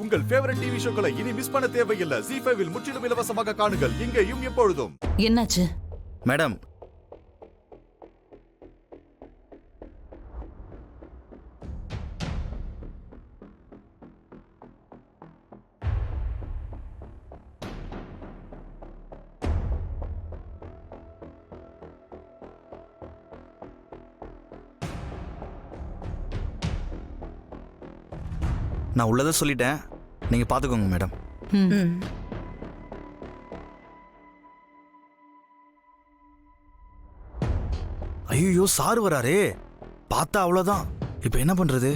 உங்கள் favourite TV ஷோக்களை இனி miss பண்ண தேவையில்லை. ZEE5 இல் முற்றிலும் இலவசமாக காணுங்கள், இங்கேயும் எப்பொழுதும். என்னாச்சு மேடம்? நான் உள்ளதை சொல்லிட்டேன், நீங்க பாத்துக்கோங்க மேடம். ஐயோ, சார் வராரே, பார்த்தா அவ்வளவுதான். இப்ப என்ன பண்றது?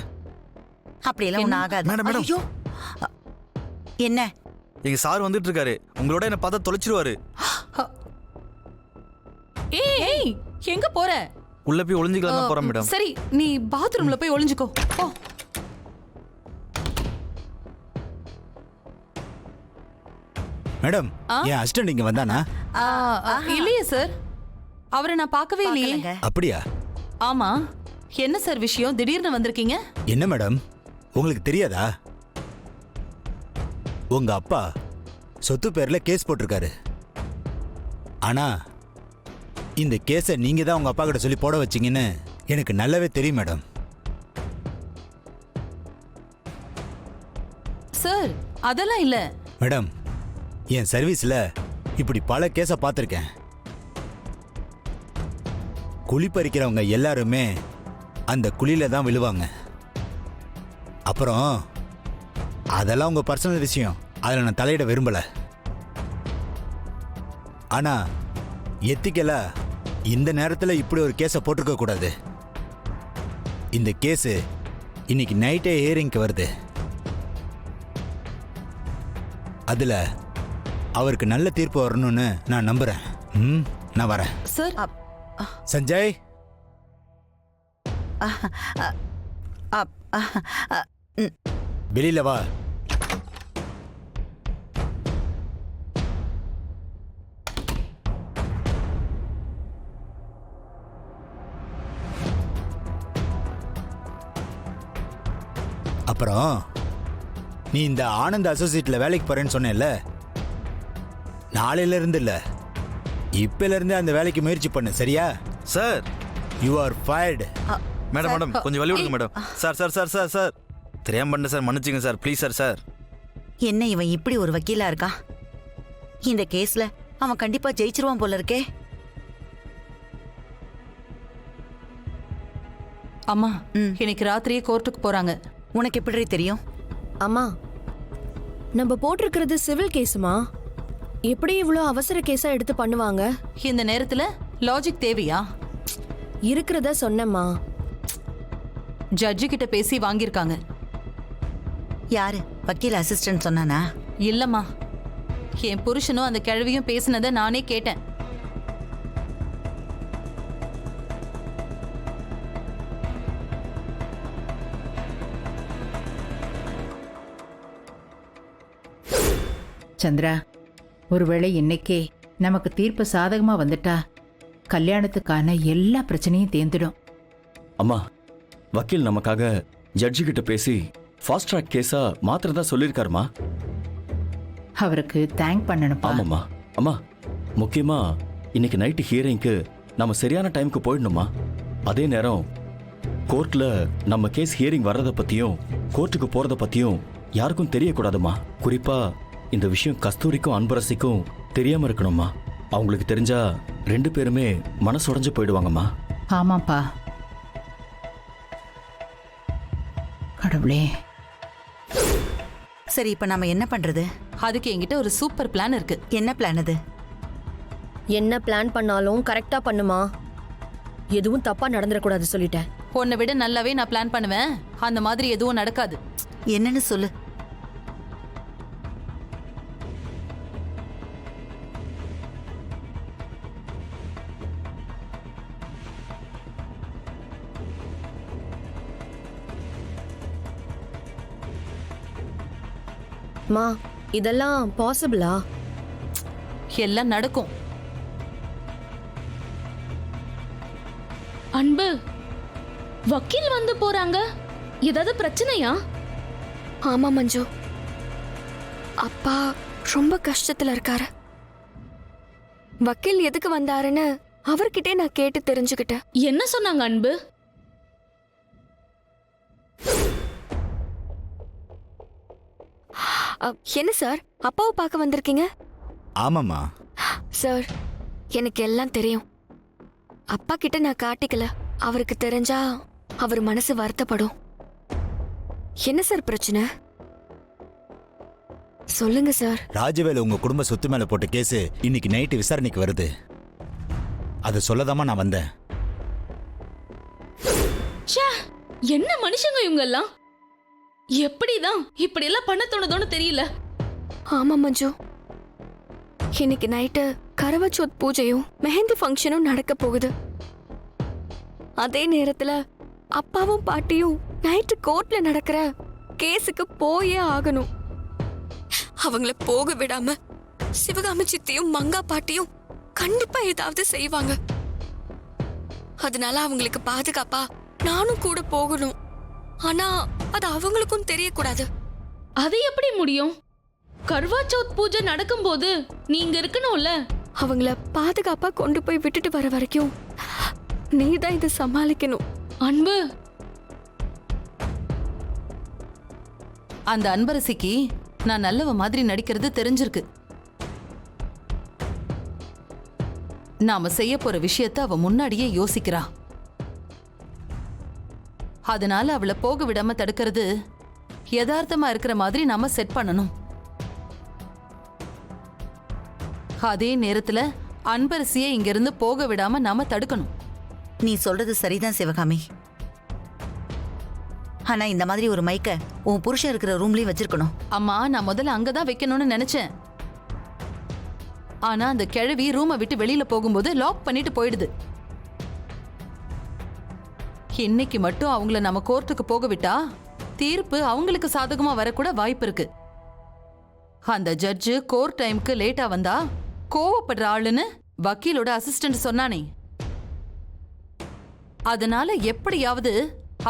அப்படியெல்லாம் ஒன்றும் ஆகாது. மேடம் மேடம், ஐயோ, என்ன? எங்க சார் வந்துட்டு இருக்காரு, உங்களோட என்ன பார்த்தா தொலைச்சிருவாரு. ஏய், எங்க போற? உள்ள போய் ஒளிஞ்சுக்கலாம் போறேன் மேடம். சரி, நீ பாத்ரூம்ல போய் ஒளிஞ்சுக்கோ. போ. மேடம், என் அசிஸ்டன்ட் இங்க வந்தானா? இல்லையே சார், அவரை நான் பார்க்கவே இல்லையே. அப்படியா? ஆமா, என்ன சார் விஷயம்? திடீர்னு வந்திருக்கீங்க? என்ன மேடம், உங்களுக்கு தெரியாதா? உங்க அப்பா சொத்து பேர்ல கேஸ் போட்டிருக்காரு. ஆனா இந்த கேஸை நீங்க தான் உங்க அப்பா கிட்ட சொல்லி போட வச்சீங்கன்னு எனக்கு நல்லாவே தெரியும் மேடம். சார், அதெல்லாம் இல்ல மேடம், என் சர்வீஸ்ல இப்படி பல கேஸை பார்த்துருக்கேன். குழி பறிக்கிறவங்க எல்லாருமே அந்த குழியில தான் விழுவாங்க. அப்புறம் அதெல்லாம் உங்க பர்சனல் விஷயம், அதில் நான் தலையிட விரும்பல. ஆனா எத்திக்கலா இந்த நேரத்தில் இப்படி ஒரு கேஸை போட்டிருக்க கூடாது. இந்த கேஸு இன்னைக்கு நைட்டே ஹியரிங்க்கு வருது. அதுல அவருக்கு நல்ல தீர்ப்பு வரணும்னு நான் நம்புறேன். நான் வரேன் சார். சஞ்சய், வெளியில வா. அப்புறம் நீ இந்த ஆனந்த் அசோசியேட்ல வேலைக்கு போறேன்னு சொன்னேல்ல, நாளையில இருந்து இல்ல, இப்பல இருந்து அந்த வேலைக்கு முயற்சி பண்ணு, சரியா? Sir, you are fired. Madam madam, கொஞ்சம் வழி விடுங்க madam. Sir sir sir sir sir, தெரியாம பண்ண சார், மன்னிச்சுங்க சார், ப்ளீஸ் சார். சார், என்ன இவன் இப்படி ஒரு வக்கீலா இருக்கா? இந்த கேஸ்ல அவன் கண்டிப்பா ஜெயிச்சிருவான் போல இருக்கே. அம்மா, இன்னைக்கு ராத்திரியே கோர்ட்டுக்கு போறாங்க. உனக்கு எப்படி தெரியும்? அம்மா, நம்ம போட்டிருக்கிறது சிவில் கேஸுமா, எப்படி இவ்வளோ அவசர கேஸா எடுத்து பண்ணுவாங்க? இந்த நேரத்துல லாஜிக் தேவையா? இருக்கிறத சொன்னம்மா. ஜட்ஜி கிட்ட பேசி வாங்கியிருக்காங்க. யாரு? வக்கீல் அசிஸ்டன்ட் சொன்னானா? இல்லம்மா, என் புருஷனும் அந்த கிழவியும் பேசினதை நானே கேட்டேன். சந்திரா, ஒருவேளை இன்னைக்கே நமக்கு தீர்ப்பு சாதகமா வந்துட்டா கல்யாணத்துக்கான எல்லா பிரச்சனையும் தேர்ந்துடும். அம்மா, வக்கீல் நமக்காக ஜட்ஜி கிட்ட பேசி ஃபாஸ்ட் ட்ராக் கேஸா மாத்திரதான் சொல்லியிருக்காருமா. அவருக்கு தேங்க் பண்ணணும். ஆமாம்மா. அம்மா, முக்கியமா இன்னைக்கு நைட்டு ஹியரிங்க்கு நம்ம சரியான டைமுக்கு போயிடணுமா. அதே நேரம் கோர்ட்ல நம்ம கேஸ் ஹியரிங் வர்றதை பத்தியும் கோர்ட்டுக்கு போறதை பத்தியும் யாருக்கும் தெரியக்கூடாதுமா. குறிப்பா இந்த விஷயம் கஸ்தூரிக்கும் அன்பரசிக்கும் தெரியாம இருக்கணும்மா. அவங்களுக்கு தெரிஞ்சா ரெண்டு பேருமே மனசு உடைஞ்சு போயிடுவாங்கம்மா. ஆமாப்பா. கடவுளே. சரி, இப்ப நாம என்ன பண்றது? அதுக்கு என்கிட்ட ஒரு சூப்பர் பிளான் இருக்கு. என்ன பிளான் அது? என்ன பிளான் பண்ணாலும் கரெக்டா பண்ணுமா, எதுவும் தப்பா நடந்துடக்கூடாது சொல்லிட்டேன். உன்னை விட நல்லாவே நான் பிளான் பண்ணுவேன். அந்த மாதிரி எதுவும் நடக்காது. என்னன்னு சொல்லு. மா, இதெல்லாம் பாசிபிளா? எல்லாம் நடக்கும். அன்பு, வக்கீல் வந்து போறாங்க, ஏதாவது பிரச்சனையா? ஆமா மஞ்சு, அப்பா ரொம்ப கஷ்டத்துல இருக்காரு. வக்கீல் எதுக்கு வந்தாருன்னு அவர்கிட்டே நான் கேட்டு தெரிஞ்சுக்கிட்டேன். என்ன சொன்னாங்க அன்பு? என்ன சார், அப்பாவை பார்க்க வந்திருக்கீங்க? ஆமாம்மா. சார், எனக்கு எல்லாம் தெரியும். அப்பா கிட்ட நான் காட்டிக்கல. அவருக்கு தெரிஞ்சா அவர் மனசு வருத்தப்படும். என்ன சார் பிரச்சனை? சொல்லுங்க சார். ராஜவேலு உங்க குடும்ப சொத்து மேல போட்ட கேஸ் இன்னைக்கு நைட்டு விசாரணைக்கு வருது. அதை சொல்லதாமா நான் வந்தேன். ச்சே, என்ன மனுஷங்க இவங்க எல்லாம்? எப்படிதான் இப்படி எல்லாம் பண்ண தோணுதோன்னு தெரியல. ஆமா மஞ்சு, இன்னைக்கு நைட்டு கரவச்சோத் பூஜையும் மெஹந்தி ஃபங்க்ஷனும் நடக்க போகுது. அதே நேரத்துல அப்பாவும் பாட்டியும் நைட்டு கோர்ட்ல நடக்கிற கேஸுக்கு போயே ஆகணும். அவங்கள போக விடாம சிவகாமி சித்தியும் மங்கா பாட்டியும் கண்டிப்பா ஏதாவது செய்வாங்க. அதனால அவங்களுக்கு பாதுகாப்பா நானும் கூட போகணும். ஆனா அது அவங்களுக்கும் தெரியக்கூடாது. அது எப்படி முடியும்? கர்வா சௌத் பூஜை நடக்கும்போது நீங்க இருக்கணும்ல. அவங்கள பாதுகாப்பா கொண்டு போய் விட்டுட்டு வர வரைக்கும் நீதான் இதை சமாளிக்கணும். அன்பு, அந்த அன்பரசிக்கு நான் நல்லவ மாதிரி நடிக்கிறது தெரிஞ்சிருக்கு. நாம செய்ய போற விஷயத்த அவ முன்னாடியே யோசிக்கிறா. அதனால அவளை போக விடாம தடுக்கிறது யதார்த்தமா இருக்கிற மாதிரி நாம செட் பண்ணணும். அதே நேரத்துல அன்பரசியை இங்கிருந்து போக விடாம நாம தடுக்கணும். நீ சொல்றது சரிதான் சிவகாமி. ஆனா இந்த மாதிரி ஒரு மைக்க உன் புருஷன் இருக்கிற ரூம்லயும் வச்சிருக்கணும். அம்மா, நான் முதல்ல அங்கதான் வைக்கணும்னு நினைச்சேன். ஆனா அந்த கிழவி ரூமை விட்டு வெளியில போகும்போது லாக் பண்ணிட்டு போயிடுது. இன்னைக்கு மட்டும் அவங்கள நம்ம கோர்ட்டுக்கு போக விட்டா தீர்ப்பு அவங்களுக்கு சாதகமா வரக்கூட வாய்ப்பு இருக்கு. அந்த ஜட்ஜு கோர்ட் டைம்க்கு லேட்டா வந்தா கோவப்படுற ஆளுன்னு வக்கீலோட அசிஸ்டன்ட் சொன்னானே. அதனால எப்படியாவது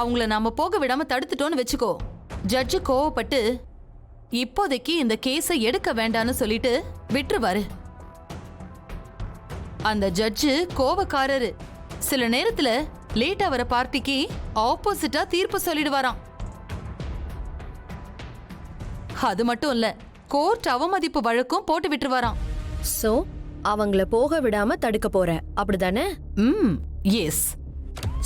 அவங்கள நாம போக விடாம தடுத்துட்டோன்னு வச்சுக்கோ. ஜட்ஜு கோவப்பட்டு இப்போதைக்கு இந்த கேஸை எடுக்க வேண்டான்னு சொல்லிட்டு விட்டுருவாரு. அந்த ஜட்ஜு கோவக்காரரு. சில நேரத்துல லேட்டா வர பார்ட்டிக்கு ஆப்போசிட்டா தீர்ப்பு சொல்லிடுவாராம். அது மட்டும் இல்ல, கோர்ட் அவமதிப்பு வழக்கும் போட்டு விட்டுருவாராம். சோ அவங்கள போக விடாம தடுக்க போற, அப்படிதானே? எஸ்.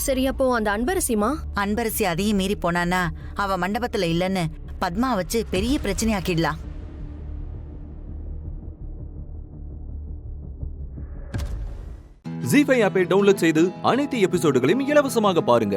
சரி, அப்போ அந்த அன்பரசிமா? அன்பரசி அதையும் மீறி போனானா அவ மண்டபத்துல இல்லன்னு பத்மா வச்சு பெரிய பிரச்சனையாக்கிடலாம். ஜீ5 ஆப்பை டவுன்லோட் செய்து அனைத்து எபிசோடுகளையும் இலவசமாக பாருங்க.